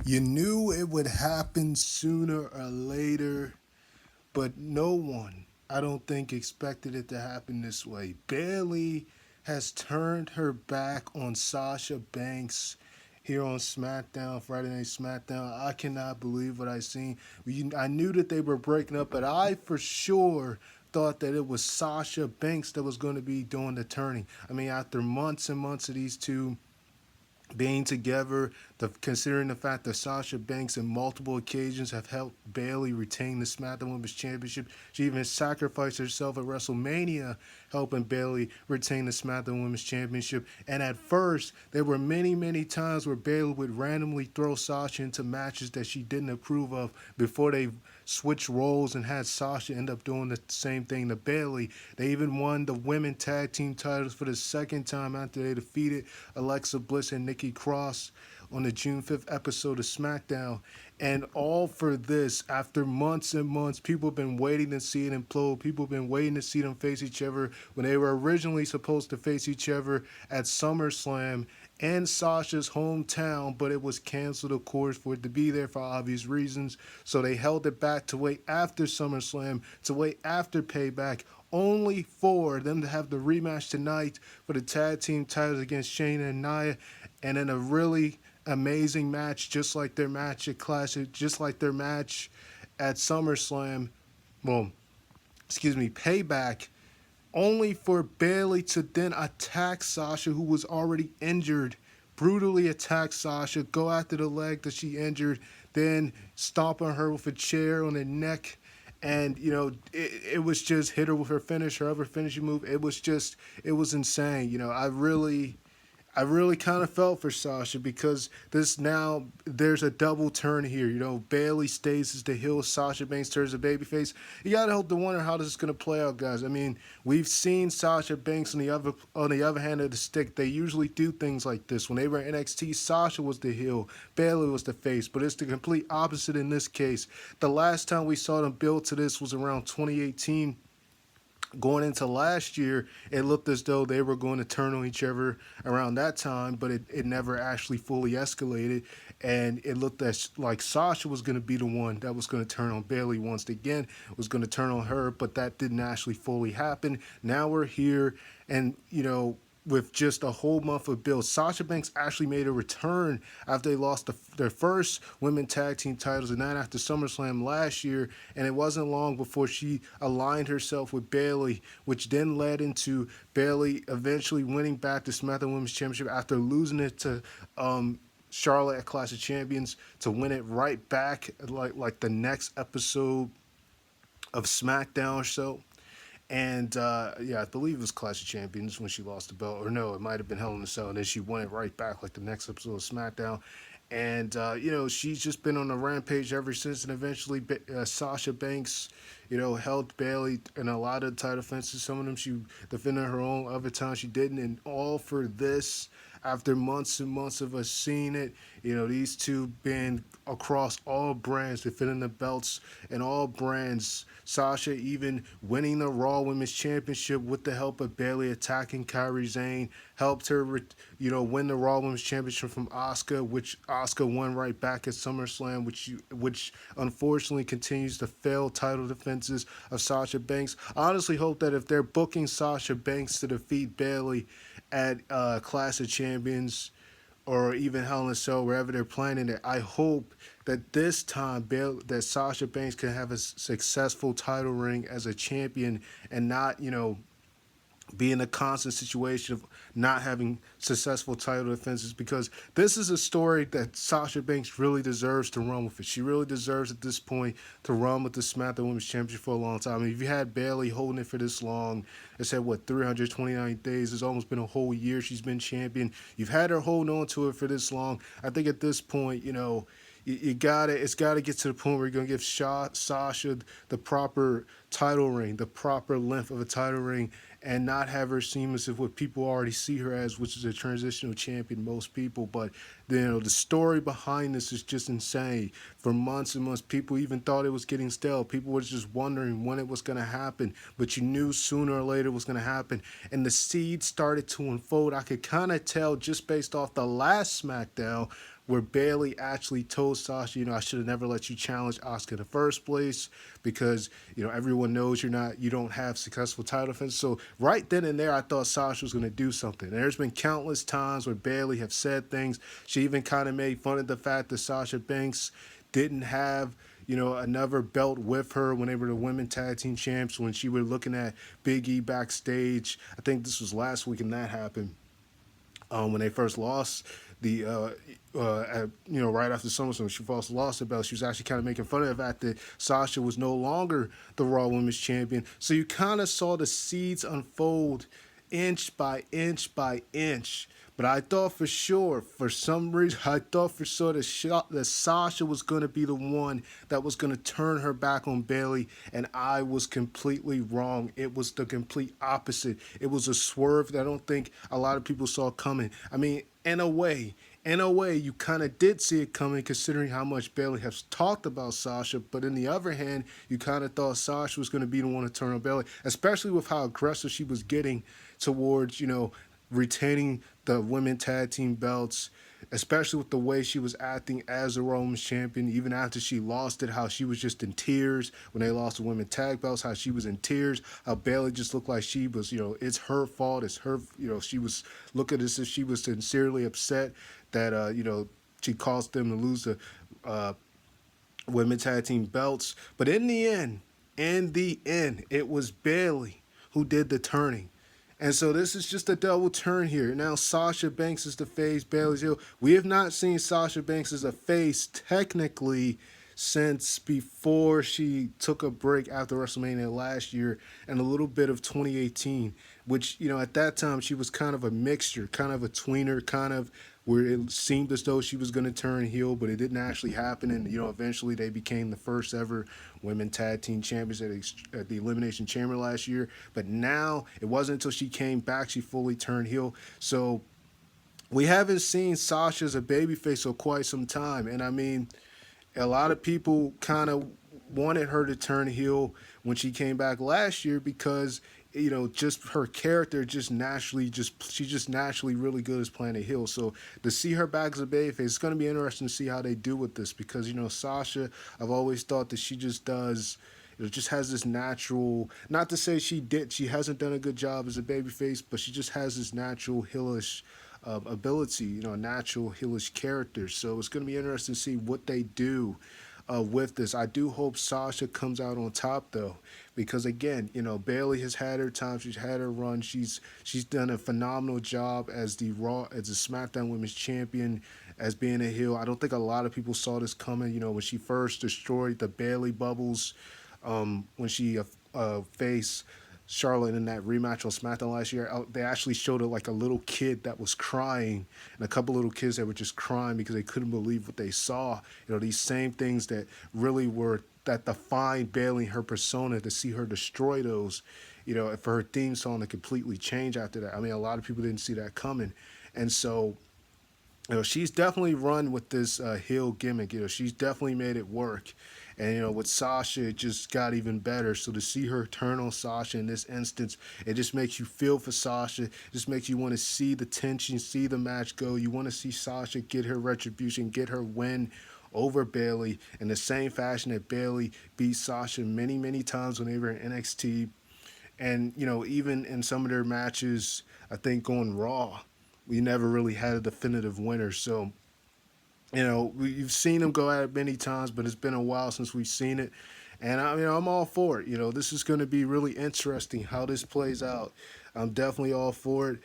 You knew it would happen sooner or later, but no one, I don't think, expected it to happen this way. Bayley has turned her back on Sasha Banks here on SmackDown, Friday Night Smackdown. I cannot believe what I seen. I knew that they were breaking up, but I for sure thought that it was Sasha Banks that was going to be doing the turning. I mean, after months and months of these two being together, considering the fact that Sasha Banks on multiple occasions have helped Bayley retain the SmackDown Women's Championship. She even sacrificed herself at WrestleMania, helping Bayley retain the SmackDown Women's Championship. And at first, there were many, many times where Bayley would randomly throw Sasha into matches that she didn't approve of before they switched roles and had Sasha end up doing the same thing to Bayley. They even won the women tag team titles for the second time after they defeated Alexa Bliss and Nikki Cross on the June 5th episode of SmackDown. And all for this, after months and months, people have been waiting to see it implode. People have been waiting to see them face each other when they were originally supposed to face each other at SummerSlam in Sasha's hometown, but it was canceled, of course, for it to be there for obvious reasons. So they held it back to wait after SummerSlam, to wait after Payback, only for them to have the rematch tonight for the tag team titles against Shayna and Nia, and in a really amazing match, just like their match at Classic, just like their match at SummerSlam. Well, excuse me, Payback, only for Bayley to then attack Sasha, who was already injured, brutally attack Sasha, go after the leg that she injured, then stomp on her with a chair on the neck. And, it was just hit her with her finish, her other finishing move. It was insane. I really kind of felt for Sasha because there's a double turn here. Bayley stays as the heel, Sasha Banks turns a babyface. You gotta hope to wonder how this is gonna play out, guys. I mean, we've seen Sasha Banks on the other hand of the stick. They usually do things like this. When they were in NXT, Sasha was the heel, Bayley was the face, but it's the complete opposite in this case. The last time we saw them build to this was around 2018. Going into last year, it looked as though they were going to turn on each other around that time, but it never actually fully escalated. And it looked like Sasha was going to be the one that was going to turn on Bayley once again, was going to turn on her, but that didn't actually fully happen. Now we're here, and, with just a whole month of build. Sasha Banks actually made a return after they lost their first women tag team titles, and then after SummerSlam last year, and it wasn't long before she aligned herself with Bayley, which then led into Bayley eventually winning back the SmackDown Women's Championship after losing it to Charlotte at Clash of Champions, to win it right back like the next episode of SmackDown or so. And yeah, I believe it was Clash of Champions when she lost the belt, or no, it might have been Hell in a Cell, and then she won it right back like the next episode of SmackDown. And she's just been on a rampage ever since, and eventually Sasha Banks, held Bayley in a lot of title defenses. Some of them she defended her own, other times she didn't, and all for this. After months and months of us seeing it, these two been across all brands, defending the belts and all brands. Sasha even winning the Raw Women's Championship with the help of Bayley attacking Kairi Sane, helped her, win the Raw Women's Championship from Asuka, which Asuka won right back at SummerSlam, which unfortunately continues the failed title defenses of Sasha Banks. I honestly hope that if they're booking Sasha Banks to defeat Bayley at Clash of Champions or even Hell in a Cell, wherever they're planning it, I hope that this time that Sasha Banks can have a successful title reign as a champion and not, be in a constant situation of not having successful title defenses, because this is a story that Sasha Banks really deserves to run with it. She really deserves at this point to run with the SmackDown Women's Championship for a long time. I mean, if you had Bayley holding it for this long, it's had 329 days. It's almost been a whole year she's been champion. You've had her hold on to it for this long. I think at this point, it's gotta get to the point where you're gonna give Sasha the proper title ring, the proper length of a title ring, and not have her seem as if what people already see her as, which is a transitional champion, most people. But the story behind this is just insane. For months and months, people even thought it was getting stale. People were just wondering when it was going to happen, but you knew sooner or later it was going to happen. And the seed started to unfold. I could kind of tell just based off the last SmackDown where Bayley actually told Sasha, I should have never let you challenge Asuka in the first place because, everyone knows you don't have successful title defense. So right then and there, I thought Sasha was going to do something. And there's been countless times where Bayley have said things. She even kind of made fun of the fact that Sasha Banks didn't have another belt with her when they were the women tag team champs, when she were looking at Big E backstage. I think this was last week and that happened. When they first lost right after SummerSlam, she first lost the belt. She was actually kind of making fun of the fact that Sasha was no longer the Raw Women's Champion. So you kind of saw the seeds unfold inch by inch by inch. But I thought for sure, for some reason, that Sasha was going to be the one that was going to turn her back on Bayley, and I was completely wrong. It was the complete opposite. It was a swerve that I don't think a lot of people saw coming. I mean, in a way, you kind of did see it coming considering how much Bayley has talked about Sasha, but in the other hand, you kind of thought Sasha was going to be the one to turn on Bayley, especially with how aggressive she was getting towards, retaining the women tag team belts, especially with the way she was acting as a Raw Women's Champion, even after she lost it, how she was just in tears when they lost the women tag belts, how she was in tears, how Bayley just looked like she was, it's her fault, it's her, she was looking as if she was sincerely upset that, she caused them to lose the women tag team belts. But in the end, it was Bayley who did the turning. And so this is just a double turn here. Now Sasha Banks is the face, Bayley's heel. We have not seen Sasha Banks as a face technically since before she took a break after WrestleMania last year and a little bit of 2018, which, at that time she was kind of a mixture, kind of a tweener, kind of where it seemed as though she was going to turn heel, but it didn't actually happen. And, eventually they became the first ever women tag team champions at the Elimination Chamber last year. But now it wasn't until she came back she fully turned heel. So we haven't seen Sasha as a babyface for quite some time. And I mean, a lot of people kind of wanted her to turn heel when she came back last year because, just her character she's just naturally really good as playing a heel. So to see her back as a babyface, it's going to be interesting to see how they do with this because, Sasha, I've always thought that she just does, just has this natural, not to say she hasn't done a good job as a babyface, but she just has this natural heelish ability, a natural heelish character. So it's going to be interesting to see what they do with this. I do hope Sasha comes out on top though, because again, Bayley has had her time. She's had her run. She's done a phenomenal job as the SmackDown Women's Champion, as being a heel. I don't think a lot of people saw this coming. When she first destroyed the Bayley bubbles, when she faced Charlotte in that rematch on SmackDown last year, they actually showed it like a little kid that was crying and a couple little kids that were just crying because they couldn't believe what they saw. These same things that really were, that defined Bayley and her persona, to see her destroy those, for her theme song to completely change after that. I mean, a lot of people didn't see that coming. And so, she's definitely run with this heel gimmick. She's definitely made it work. And, with Sasha, it just got even better. So to see her turn on Sasha in this instance, it just makes you feel for Sasha. It just makes you want to see the tension, see the match go. You want to see Sasha get her retribution, get her win over Bayley in the same fashion that Bayley beat Sasha many, many times when they were in NXT. And, even in some of their matches, I think on Raw, we never really had a definitive winner. So, you've seen them go at it many times, but it's been a while since we've seen it. And I'm all for it. This is going to be really interesting how this plays out. I'm definitely all for it.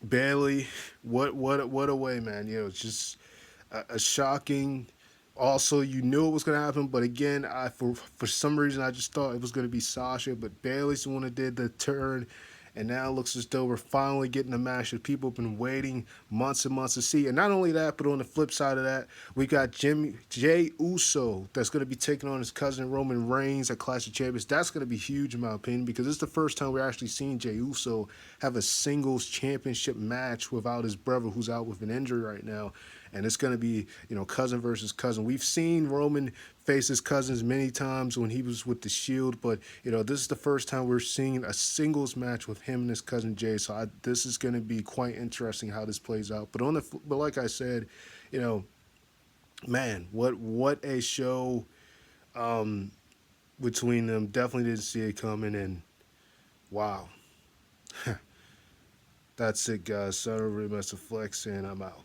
Bayley, what a way, man. It's just a shocking. Also, you knew it was going to happen, but again, for some reason I just thought it was going to be Sasha, but Bayley's the one that did the turn. And now it looks as though we're finally getting a match that people have been waiting months and months to see. And not only that, but on the flip side of that, we got Jey Uso that's going to be taking on his cousin Roman Reigns at Clash of Champions. That's going to be huge in my opinion because it's the first time we're actually seeing Jey Uso have a singles championship match without his brother who's out with an injury right now. and it's going to be, cousin versus cousin. We've seen Roman face his cousins many times when he was with the Shield, but this is the first time we're seeing a singles match with him and his cousin Jay. So this is going to be quite interesting how this plays out. But like I said, man, what a show between them. Definitely didn't see it coming, and wow. That's it, guys. Sorry, Master Flex, and I'm out.